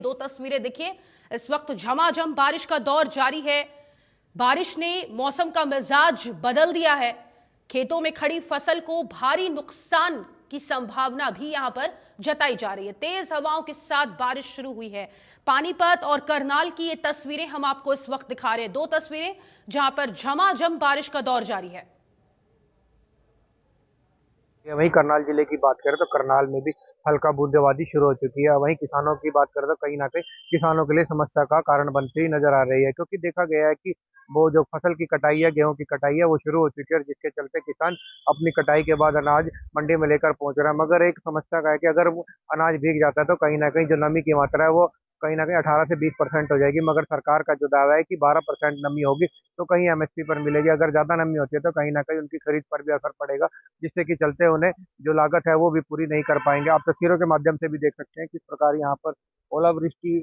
दो तस्वीरें देखिए। इस वक्त झमाझम बारिश का दौर जारी है। बारिश ने मौसम का मिजाज बदल दिया है। खेतों में खड़ी फसल को भारी नुकसान की संभावना भी यहां पर जताई जा रही है। तेज हवाओं के साथ बारिश शुरू हुई है। पानीपत और करनाल की ये तस्वीरें हम आपको इस वक्त दिखा रहे हैं। दो तस्वीरें जहां पर झमाझम बारिश का दौर जारी है। वहीं करनाल जिले की बात करें तो करनाल में भी हल्का बूंदाबांदी शुरू हो चुकी है। वहीं किसानों की बात करें तो कहीं ना कहीं किसानों के लिए समस्या का कारण बनती हुई नजर आ रही है, क्योंकि देखा गया है कि वो जो फसल की कटाई है, गेहूं की कटाई है, वो शुरू हो चुकी है, और जिसके चलते किसान अपनी कटाई के बाद अनाज मंडी में लेकर पहुंच रहा है। मगर एक समस्या का है कि अगर वो अनाज भीग जाता है तो कहीं ना कहीं जो नमी की मात्रा है वो कहीं ना कहीं 18 से 20% हो जाएगी। मगर सरकार का जो दावा है कि 12% नमी होगी तो कहीं एमएसपी पर मिलेगी। अगर ज्यादा नमी होती है तो कहीं ना कहीं उनकी खरीद पर भी असर पड़ेगा, जिससे कि चलते उन्हें जो लागत है वो भी पूरी नहीं कर पाएंगे। आप तस्वीरों के माध्यम से भी देख सकते हैं किस प्रकार यहाँ पर ओलावृष्टि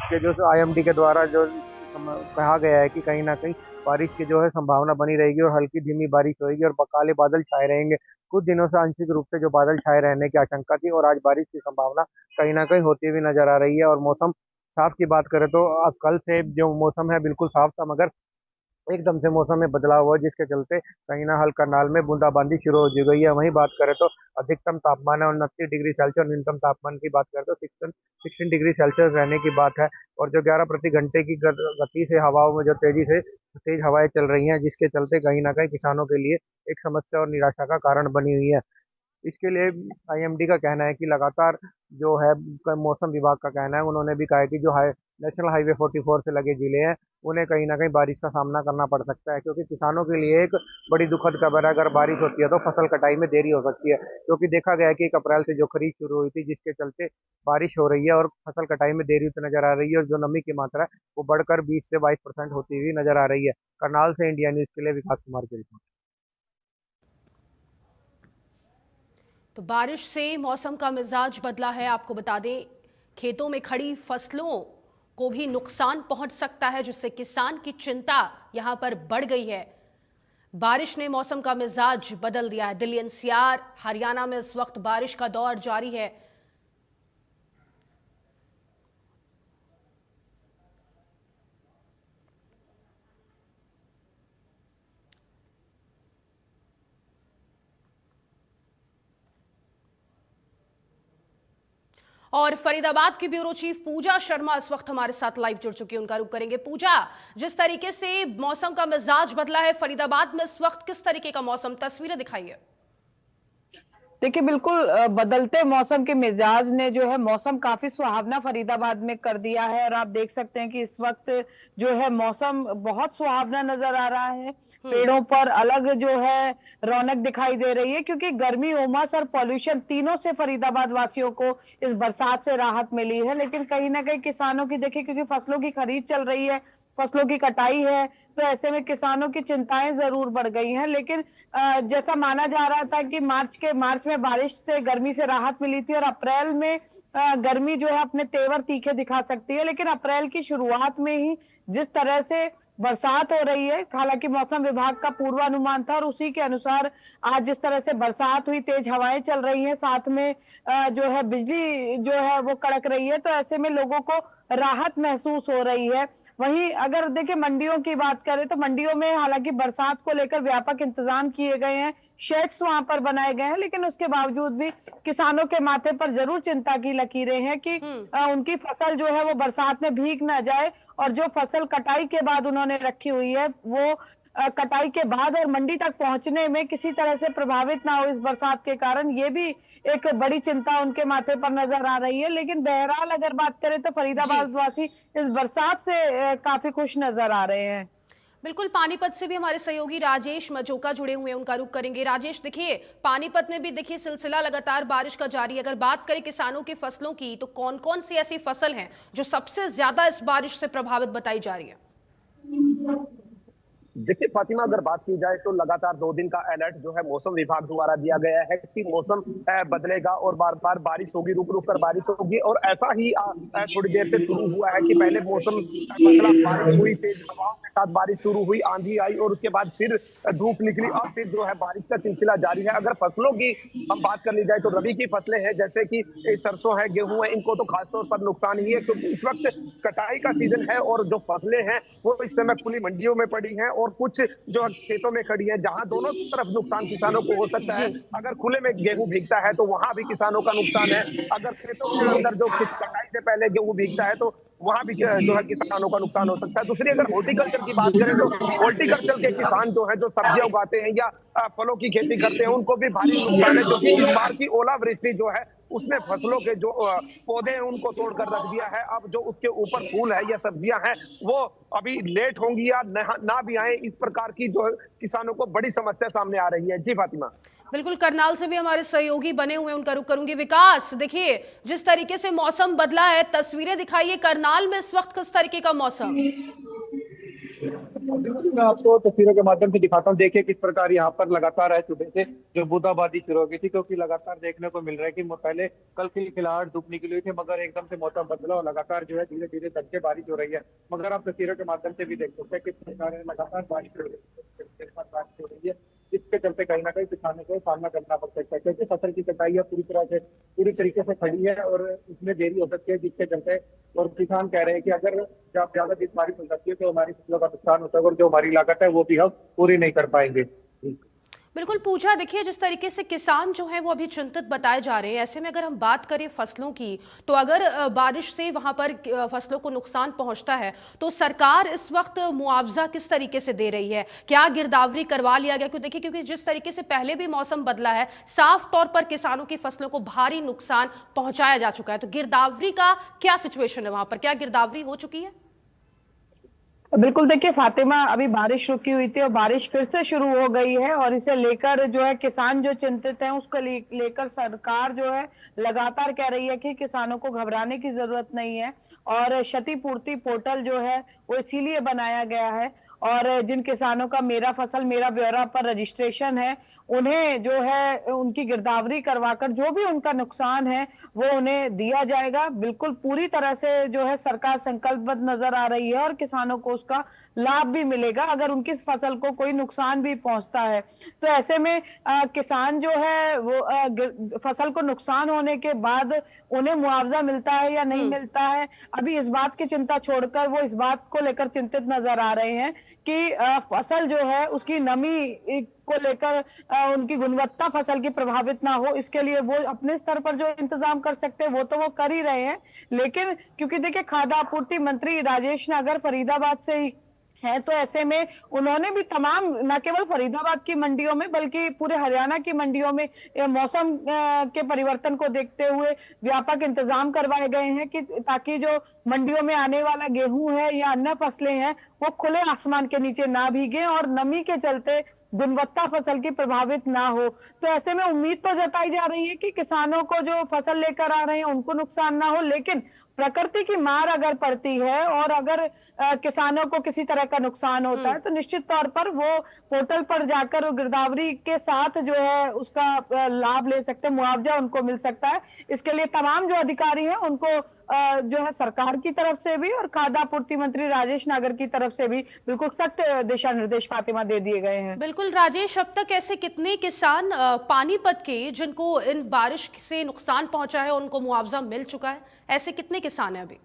के जो आईएमडी के द्वारा जो कहा गया है कि कहीं ना कहीं बारिश की जो है संभावना बनी रहेगी और हल्की धीमी बारिश होगी और काले बादल छाए रहेंगे। कुछ दिनों से आंशिक रूप से जो बादल छाए रहने की आशंका थी, और आज बारिश की संभावना कहीं ना कहीं होती हुई नजर आ रही है। और मौसम साफ की बात करें तो अब कल से जो मौसम है बिल्कुल साफ था, मगर एकदम से मौसम में बदलाव हुआ, जिसके चलते कहीं ना हल्का करनाल में बूंदाबांदी शुरू हो गई है। वहीं बात करें तो अधिकतम तापमान है 29 डिग्री सेल्सियस, न्यूनतम तापमान की बात करें तो 16 डिग्री सेल्सियस रहने की बात है। और जो 11 प्रति घंटे की गति से हवाओं में जो तेज हवाएं चल रही हैं, जिसके चलते कहीं ना कहीं किसानों के लिए एक समस्या और निराशा का कारण बनी हुई है। इसके लिए आईएमडी का कहना है कि लगातार जो है मौसम विभाग का कहना है, उन्होंने भी कहा है कि जो नेशनल हाईवे 44 से लगे जिले हैं उन्हें कहीं ना कहीं बारिश का सामना करना पड़ सकता है, क्योंकि किसानों के लिए एक बड़ी दुखद खबर है। अगर बारिश होती है तो फसल कटाई में देरी हो सकती है, क्योंकि देखा गया है कि 1 अप्रैल से जो खरीद शुरू हुई थी, जिसके चलते बारिश हो रही है और फसल कटाई में देरी होती नजर आ रही है, और जो नमी की मात्रा है वो बढ़कर 20 से 22% होती हुई नजर आ रही है। करनाल से इंडिया न्यूज के लिए विकास कुमार की रिपोर्ट। तो बारिश से मौसम का मिजाज बदला है। आपको बता दें, खेतों में खड़ी फसलों को भी नुकसान पहुंच सकता है, जिससे किसान की चिंता यहां पर बढ़ गई है। बारिश ने मौसम का मिजाज बदल दिया है। दिल्ली एनसीआर हरियाणा में इस वक्त बारिश का दौर जारी है। और फरीदाबाद की ब्यूरो चीफ पूजा शर्मा इस वक्त हमारे साथ लाइव जुड़ चुकी है। उनका रुख करेंगे। पूजा, जिस तरीके से मौसम का मिजाज बदला है फरीदाबाद में, इस वक्त किस तरीके का मौसम, तस्वीरें दिखाइए। देखिए, बिल्कुल बदलते मौसम के मिजाज ने जो है मौसम काफी सुहावना फरीदाबाद में कर दिया है। और आप देख सकते हैं कि इस वक्त जो है मौसम बहुत सुहावना नजर आ रहा है। पेड़ों पर अलग जो है रौनक दिखाई दे रही है, क्योंकि गर्मी, उमस और पॉल्यूशन तीनों से फरीदाबाद वासियों को इस बरसात से राहत मिली है। लेकिन कहीं ना कहीं किसानों की, देखिए, क्योंकि फसलों की खरीद चल रही है, फसलों की कटाई है, तो ऐसे में किसानों की चिंताएं जरूर बढ़ गई हैं। लेकिन जैसा माना जा रहा था कि मार्च में बारिश से, गर्मी से राहत मिली थी, और अप्रैल में गर्मी जो है अपने तेवर तीखे दिखा सकती है। लेकिन अप्रैल की शुरुआत में ही जिस तरह से बरसात हो रही है, हालांकि मौसम विभाग का पूर्वानुमान था और उसी के अनुसार आज जिस तरह से बरसात हुई, तेज हवाएं चल रही हैं, साथ में जो है बिजली जो है वो कड़क रही है, तो ऐसे में लोगों को राहत महसूस हो रही है। वहीं अगर देखिए मंडियों की बात करें तो मंडियों में हालांकि बरसात को लेकर व्यापक इंतजाम किए गए हैं, शेड्स वहां पर बनाए गए हैं, लेकिन उसके बावजूद भी किसानों के माथे पर जरूर चिंता की लकीरें हैं कि उनकी फसल जो है वो बरसात में भीग ना जाए, और जो फसल कटाई के बाद उन्होंने रखी हुई है वो कटाई के बाद और मंडी तक पहुंचने में किसी तरह से प्रभावित ना हो इस बरसात के कारण। ये भी एक बड़ी चिंता उनके माथे पर नजर आ रही है। लेकिन बहरहाल अगर बात करें तो फरीदाबाद वासी इस बरसात से काफी खुश नजर आ रहे हैं। बिल्कुल, पानीपत से भी हमारे सहयोगी राजेश मजोका जुड़े हुए हैं, उनका रुख करेंगे। राजेश, देखिए पानीपत में भी देखिए सिलसिला लगातार बारिश का जारी है। अगर बात करें किसानों की फसलों की, तो कौन कौन सी ऐसी फसल हैं जो सबसे ज्यादा इस बारिश से प्रभावित बताई जा रही है? देखिए फातिमा, अगर बात की जाए तो लगातार 2 दिन का अलर्ट जो है मौसम विभाग द्वारा दिया गया है कि मौसम बदलेगा और बार बार बारिश होगी, रुक रुक कर बारिश होगी। और ऐसा ही थोड़ी देर से शुरू हुआ है कि पहले मौसम बदला, बारिश हुई, तेज हवाओं के साथ बारिश शुरू हुई, आंधी आई और उसके बाद फिर धूप निकली और फिर जो है बारिश का सिलसिला जारी है। अगर फसलों की हम बात कर ली जाए तो रबी की फसलें हैं, जैसे कि सरसों है, गेहूं है, इनको तो खासतौर पर नुकसान ही है क्योंकि इस वक्त कटाई का सीजन है और जो फसलें हैं वो इस समय खुली मंडियों में पड़ी हैं और कुछ जो खेतों में खड़ी है, जहां दोनों तरफ नुकसान किसानों को हो सकता है। जी अगर खुले में गेहूं भीगता है तो वहां भी किसानों का नुकसान है, अगर खेतों के अंदर जो कटाई से पहले गेहूं भीगता है तो वहां भी जो है किसानों का नुकसान हो सकता है। दूसरी अगर हॉर्टिकल्चर की बात करें तो हॉर्टिकल्चर के किसान जो है जो सब्जियां उगाते हैं या फलों की खेती करते हैं उनको भी भारी नुकसान है, क्योंकि इस बार की ओलावृष्टि जो है उसने फसलों के जो पौधे हैं उनको तोड़कर रख दिया है। अब जो उसके ऊपर फूल है या सब्जियां हैं वो अभी लेट होंगी या ना भी आए, इस प्रकार की जो किसानों को बड़ी समस्या सामने आ रही है। जी फातिमा। बिल्कुल, करनाल से भी हमारे सहयोगी बने हुए हैं, उनका रुख करूंगी। विकास, देखिए जिस तरीके से मौसम बदला है, तस्वीरें दिखाइए करनाल में इस वक्त किस तरीके का मौसम। मैं आपको तस्वीरों के माध्यम से दिखाता हूँ। देखिए किस प्रकार यहाँ पर लगातार है सुबह से जो बूंदाबांदी शुरू हो गई थी, क्योंकि लगातार देखने को मिल रहा है कि पहले कल खिलखिलाहट धूप निकली हुई थी, मगर एकदम से मौसम बदला और लगातार जो है धीरे धीरे दबके बारिश हो रही है। मगर आप तस्वीरों के माध्यम से भी देख सकते हैं किस प्रकार लगातार बारिश हो रही है, इसके चलते कहीं ना कहीं किसानों को सामना करना पड़ सकता है, क्योंकि फसल की कटाई पूरी तरीके से खड़ी है और इसमें देरी हो सकती है, जिसके चलते और किसान कह रहे हैं कि अगर ज्यादा दिन बारिश हो सकती है तो हमारी फसलों का नुकसान होता है और जो हमारी लागत है वो भी हम पूरी नहीं कर पाएंगे। बिल्कुल पूछा, देखिए जिस तरीके से किसान जो हैं वो अभी चिंतित बताए जा रहे हैं। ऐसे में अगर हम बात करें फसलों की, तो अगर बारिश से वहां पर फसलों को नुकसान पहुंचता है तो सरकार इस वक्त मुआवजा किस तरीके से दे रही है? क्या गिरदावरी करवा लिया गया? क्यों देखिए, क्योंकि जिस तरीके से पहले भी मौसम बदला है, साफ तौर पर किसानों की फसलों को भारी नुकसान पहुंचाया जा चुका है। तो गिरदावरी का क्या सिचुएशन है वहां पर? क्या गिरदावरी हो चुकी है? बिल्कुल, देखिए फातिमा, अभी बारिश रुकी हुई थी और बारिश फिर से शुरू हो गई है और इसे लेकर जो है किसान जो चिंतित हैं उसको लेकर सरकार जो है लगातार कह रही है कि किसानों को घबराने की जरूरत नहीं है और क्षतिपूर्ति पोर्टल जो है वो इसीलिए बनाया गया है और जिन किसानों का मेरा फसल मेरा ब्यौरा पर रजिस्ट्रेशन है उन्हें जो है उनकी गिरदावरी करवाकर जो भी उनका नुकसान है वो उन्हें दिया जाएगा। बिल्कुल पूरी तरह से जो है सरकार संकल्पबद्ध नजर आ रही है और किसानों को उसका लाभ भी मिलेगा अगर उनकी फसल को कोई नुकसान भी पहुंचता है। तो ऐसे में किसान जो है वो फसल को नुकसान होने के बाद उन्हें मुआवजा मिलता है या नहीं मिलता है, अभी इस बात की चिंता छोड़कर वो इस बात को लेकर चिंतित नजर आ रहे हैं कि फसल जो है उसकी नमी को लेकर उनकी गुणवत्ता फसल की प्रभावित ना हो, इसके लिए वो अपने स्तर पर जो इंतजाम कर सकते हैं वो तो वो कर ही रहे हैं। लेकिन क्योंकि देखिए खाद्य आपूर्ति मंत्री राजेश नागर फरीदाबाद से ही है, तो ऐसे में उन्होंने भी तमाम न केवल फरीदाबाद की मंडियों में बल्कि पूरे हरियाणा की मंडियों में मौसम के परिवर्तन को देखते हुए व्यापक इंतजाम करवाए गए हैं कि ताकि जो मंडियों में आने वाला गेहूं है या अन्य फसलें हैं वो खुले आसमान के नीचे ना भीगे और नमी के चलते गुणवत्ता फसल की प्रभावित ना हो। तो ऐसे में उम्मीद तो जताई जा रही है कि किसानों को जो फसल लेकर आ रहे हैं उनको नुकसान ना हो, लेकिन प्रकृति की मार अगर पड़ती है और अगर किसानों को किसी तरह का नुकसान होता है तो निश्चित तौर पर वो पोर्टल पर जाकर गिरदावरी के साथ जो है उसका लाभ ले सकते हैं, मुआवजा उनको मिल सकता है। इसके लिए तमाम जो अधिकारी हैं उनको जो है सरकार की तरफ से भी और खाद्य आपूर्ति मंत्री राजेश नागर की तरफ से भी बिल्कुल सख्त दिशा निर्देश फातिमा दे दिए गए हैं। बिल्कुल राजेश, अब तक ऐसे कितने किसान पानीपत के जिनको इन बारिश से नुकसान पहुंचा है उनको मुआवजा मिल चुका है? ऐसे कितने किसान हैं अभी?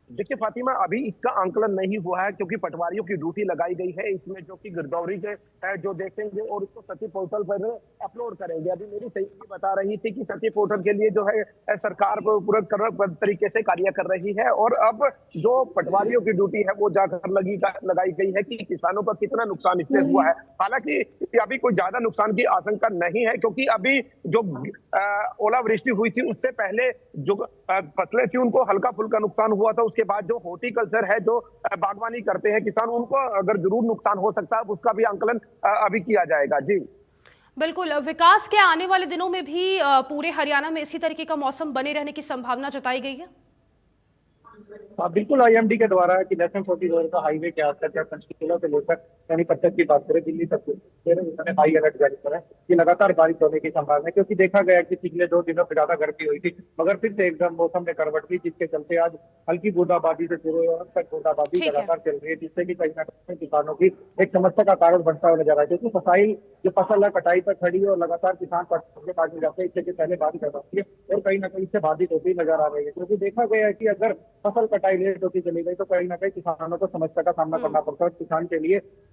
देखिए फातिमा, अभी इसका आंकलन नहीं हुआ है क्योंकि पटवारियों की ड्यूटी लगाई गई है इसमें, जो कि गिरदौरी के जो देखेंगे और उसको सती पोर्टल पर अपलोड करेंगे। अभी मेरी सहयोगी बता रही थी कि सती पोर्टल के लिए जो है सरकार पूरा तरीके से कार्य कर रही है और अब जो पटवारियों की ड्यूटी है वो जाकर लगाई गई है कि किसानों का कितना नुकसान इससे हुआ है। हालांकि अभी कोई ज्यादा नुकसान की आशंका नहीं है क्योंकि अभी जो ओलावृष्टि हुई थी उससे पहले जो फसलें थी उनको हल्का फुल्का नुकसान हुआ था। उसके बाद जो हॉर्टिकल्चर है, जो बागवानी करते हैं किसान, उनको अगर जरूर नुकसान हो सकता है उसका भी आंकलन अभी किया जाएगा। जी बिल्कुल विकास, के आने वाले दिनों में भी पूरे हरियाणा में इसी तरीके का मौसम बने रहने की संभावना जताई गई है? हाँ, बिल्कुल आईएमडी के द्वारा कि नेशनल 44 का हाईवे के आसपास या पंचकुला से लेकर सोनीपत की बात करें दिल्ली तक उन्होंने हाई अलर्ट जारी करा है कि लगातार बारिश होने की संभावना है, क्योंकि देखा गया कि पिछले 2 दिनों से ज्यादा गर्मी हुई थी, मगर फिर से एकदम मौसम ने करवट ली, जिसके चलते आज हल्की बूंदाबांदी से शुरू हुई और अब तक बूंदाबांदी ठीक है। लगातार चल रही है, जिससे कि कहीं ना कहीं किसानों की एक समस्या का कारण बनता हुआ नजर आ रहा है, क्योंकि फसाई जो फसल है कटाई पर खड़ी है और लगातार किसान फसलें काटने जाते हैं, इससे कि पहले बारिश हो जाती है और कहीं ना कहीं इससे बाधित होती नजर आ रही है, क्योंकि देखा गया है कि अगर फसल कटाई लेट होती चली गई तो कहीं ना कहीं किसानों को समस्या का सामना करना पड़ता है। किसान के लिए जो